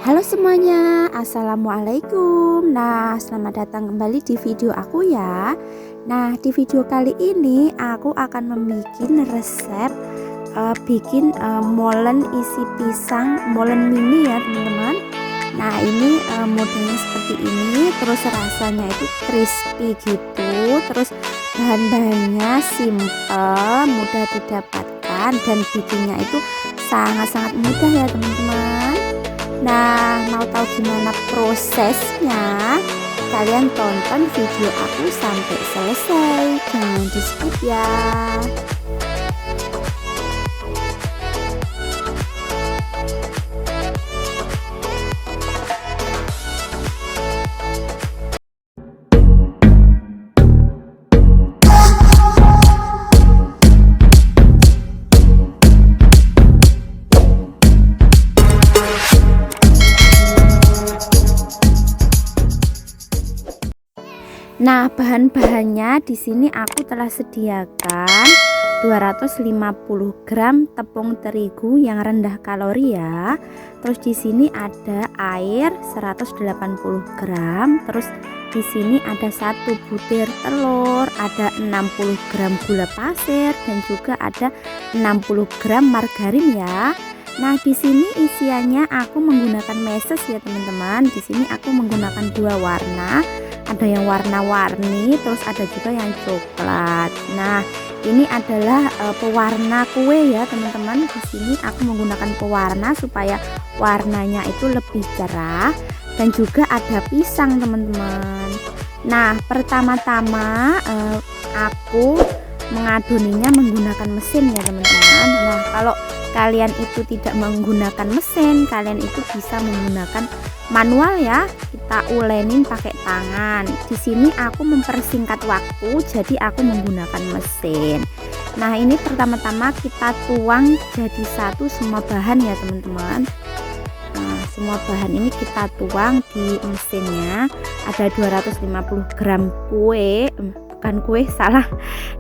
Halo semuanya, assalamualaikum. Nah, selamat datang kembali di video aku ya. Nah, di video kali ini aku akan membuat resep bikin molen isi pisang, molen mini ya teman-teman. Nah, ini modelnya seperti ini, terus rasanya itu crispy gitu, terus bahan-bahannya simple, mudah didapatkan, dan bikinnya itu sangat-sangat mudah ya teman-teman. Nah, mau tahu gimana prosesnya? Kalian tonton video aku sampai selesai, jangan di skip ya. Nah, bahan-bahannya di sini aku telah sediakan 250 gram tepung terigu yang rendah kalori ya. Terus di sini ada air 180 gram, terus di sini ada 1 butir telur, ada 60 gram gula pasir, dan juga ada 60 gram margarin ya. Nah, di sini isiannya aku menggunakan meses ya teman-teman. Di sini aku menggunakan dua warna, ada yang warna-warni, terus ada juga yang coklat. Nah, ini adalah pewarna kue ya teman-teman. Di sini aku menggunakan pewarna supaya warnanya itu lebih cerah, dan juga ada pisang teman-teman. Nah, pertama-tama aku mengadoninya menggunakan mesin ya teman-teman. Nah, kalau kalian itu tidak menggunakan mesin, kalian itu bisa menggunakan manual ya. Kita ulenin pakai tangan. Di sini aku mempersingkat waktu, jadi aku menggunakan mesin. Nah, ini pertama-tama kita tuang jadi satu semua bahan ya teman-teman. Nah, semua bahan ini kita tuang di mesinnya. Ada 250 gram kue, bukan kue, salah,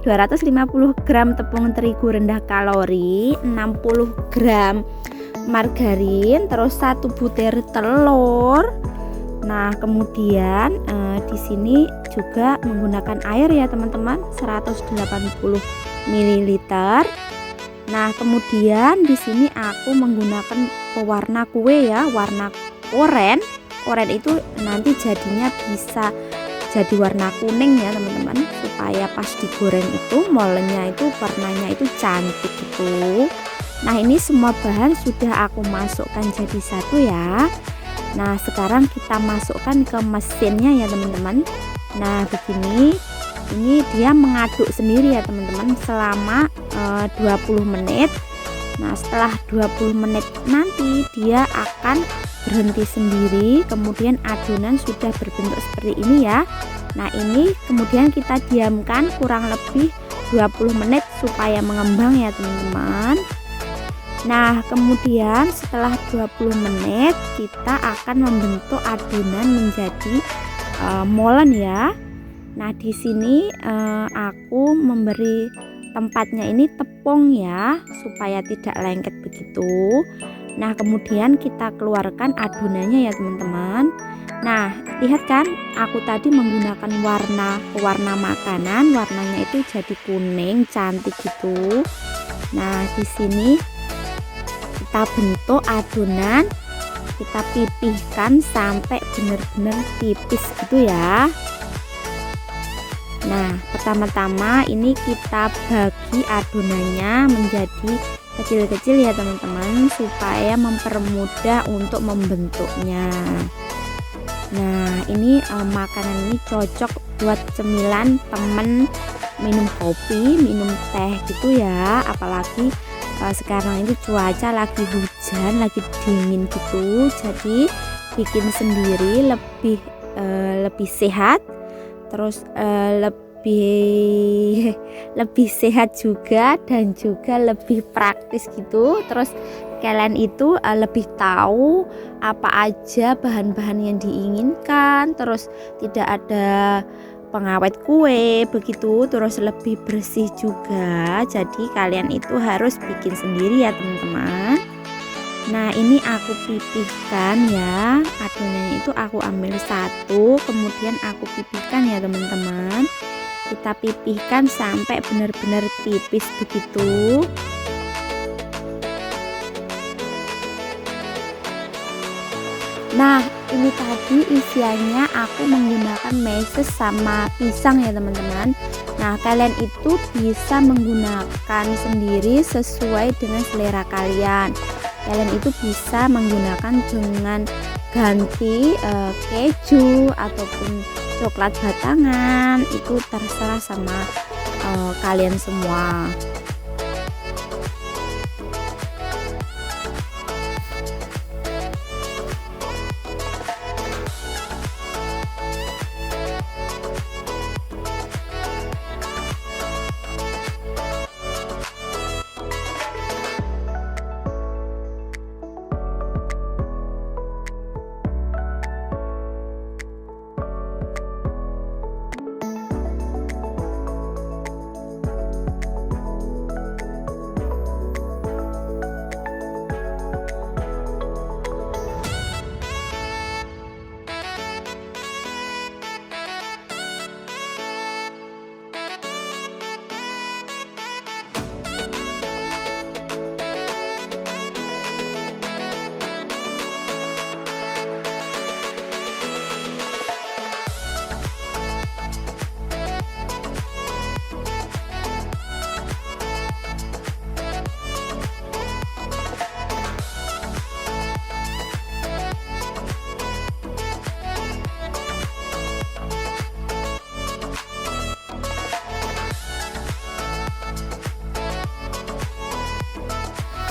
250 gram tepung terigu rendah kalori, 60 gram margarin, terus 1 butir telur. Nah, kemudian di sini juga menggunakan air ya teman-teman, 180 ml. Nah, kemudian di sini aku menggunakan pewarna kue ya, warna oren. Oren itu nanti jadinya bisa jadi warna kuning ya teman-teman, supaya pas digoreng itu molennya itu warnanya itu cantik gitu. Nah, ini semua bahan sudah aku masukkan jadi satu ya. Nah, sekarang kita masukkan ke mesinnya ya teman-teman. Nah, begini, ini dia mengaduk sendiri ya teman-teman selama 20 menit. Nah, setelah 20 menit nanti dia akan berhenti sendiri, kemudian adonan sudah berbentuk seperti ini ya. Nah, ini kemudian kita diamkan kurang lebih 20 menit supaya mengembang ya teman-teman. Nah, kemudian setelah 20 menit kita akan membentuk adonan menjadi molen ya. Nah, di sini aku memberi tempatnya ini tepung ya, supaya tidak lengket begitu. Nah, kemudian kita keluarkan adonannya ya teman-teman. Nah, lihat kan, aku tadi menggunakan warna makanan, warnanya itu jadi kuning cantik gitu. Nah, di sini kita bentuk adonan, kita pipihkan sampai benar-benar tipis gitu ya. Nah, pertama-tama ini kita bagi adonannya menjadi kecil-kecil ya teman-teman, supaya mempermudah untuk membentuknya. Nah, ini makanan ini cocok buat cemilan temen minum kopi, minum teh gitu ya, apalagi sekarang itu cuaca lagi hujan, lagi dingin gitu, jadi bikin sendiri lebih sehat, terus lebih sehat juga, dan juga lebih praktis gitu. Terus kalian itu lebih tahu apa aja bahan-bahan yang diinginkan, terus tidak ada pengawet kue begitu, terus lebih bersih juga. Jadi kalian itu harus bikin sendiri ya teman-teman. Nah, ini aku pipihkan ya. Adonannya itu aku ambil satu, kemudian aku pipihkan ya teman-teman. Kita pipihkan sampai benar-benar tipis begitu. Nah, ini tadi isiannya aku menggunakan meses sama pisang ya teman-teman. Nah, kalian itu bisa menggunakan sendiri sesuai dengan selera kalian. Kalian itu bisa menggunakan dengan ganti keju ataupun coklat batangan, itu terserah sama kalian semua.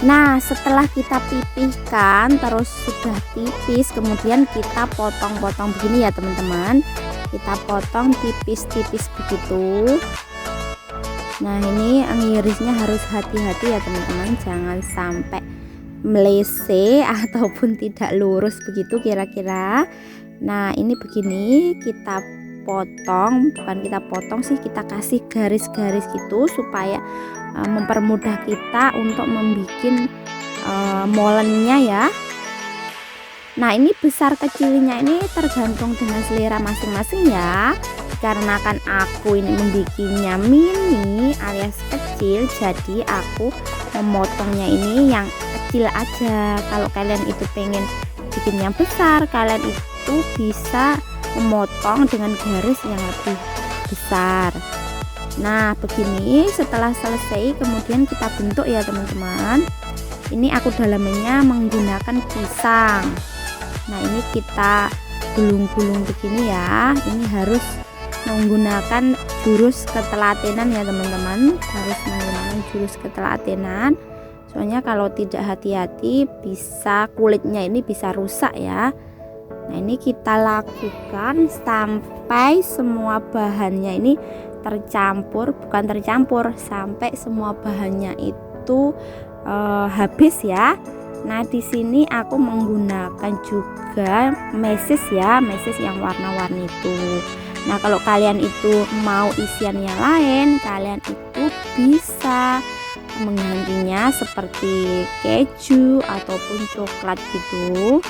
Nah, setelah kita pipihkan terus sudah tipis, kemudian kita potong-potong begini ya teman-teman. Kita potong tipis-tipis begitu. Nah, ini ngirisnya harus hati-hati ya teman-teman, jangan sampai melese ataupun tidak lurus begitu kira-kira. Nah, ini begini kita potong, bukan kita potong sih, kita kasih garis-garis gitu supaya mempermudah kita untuk membuat molennya ya. Nah, ini besar kecilnya ini tergantung dengan selera masing-masing ya. Karena kan aku ini membuatnya mini alias kecil, jadi aku memotongnya ini yang kecil aja. Kalau kalian itu pengen bikin yang besar, kalian itu bisa memotong dengan garis yang lebih besar. Nah, begini setelah selesai kemudian kita bentuk ya teman-teman. Ini aku dalamnya menggunakan pisang. Nah, ini kita gulung-gulung begini ya. Ini harus menggunakan jurus ketelatenan ya teman-teman, harus menggunakan jurus ketelatenan. Soalnya kalau tidak hati-hati bisa kulitnya ini bisa rusak ya. Nah, ini kita lakukan sampai semua bahannya ini tercampur, bukan tercampur, sampai semua bahannya itu habis ya. Nah, di sini aku menggunakan juga meses ya, meses yang warna-warni itu. Nah, kalau kalian itu mau isian yang lain, kalian itu bisa menggantinya seperti keju ataupun coklat gitu.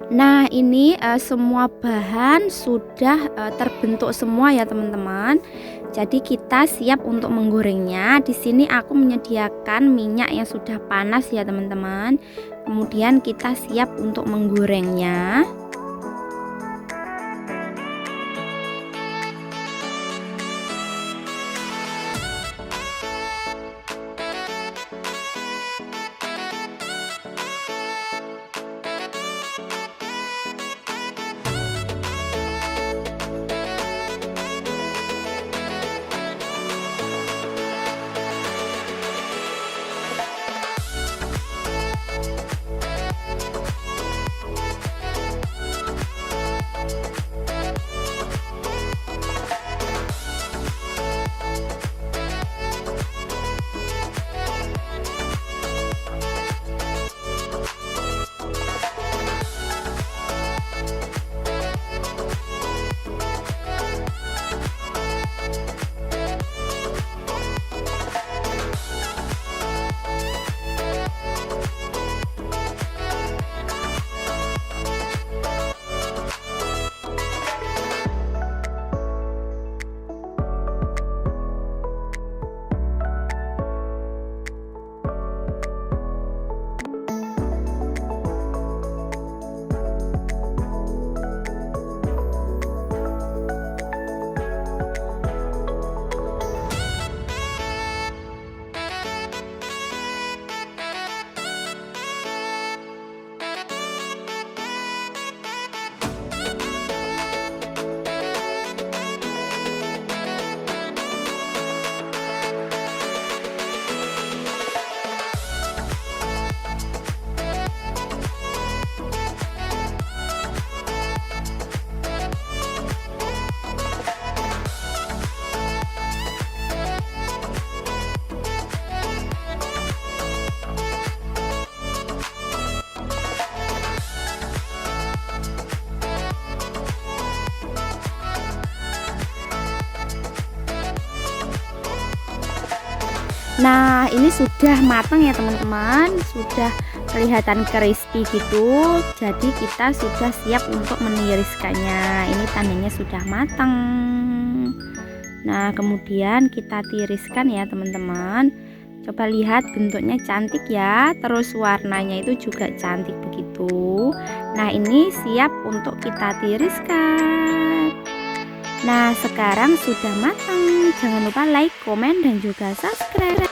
Nah, ini semua bahan sudah terbentuk semua ya teman-teman. Jadi kita siap untuk menggorengnya. Di sini aku menyediakan minyak yang sudah panas ya teman-teman. Kemudian kita siap untuk menggorengnya. Nah, ini sudah matang ya teman-teman, sudah kelihatan crispy gitu. Jadi kita sudah siap untuk meniriskannya. Ini tandanya sudah matang. Nah, kemudian kita tiriskan ya teman-teman. Coba lihat, bentuknya cantik ya, terus warnanya itu juga cantik begitu. Nah, ini siap untuk kita tiriskan. Nah, sekarang sudah matang. Jangan lupa like, komen, dan juga subscribe.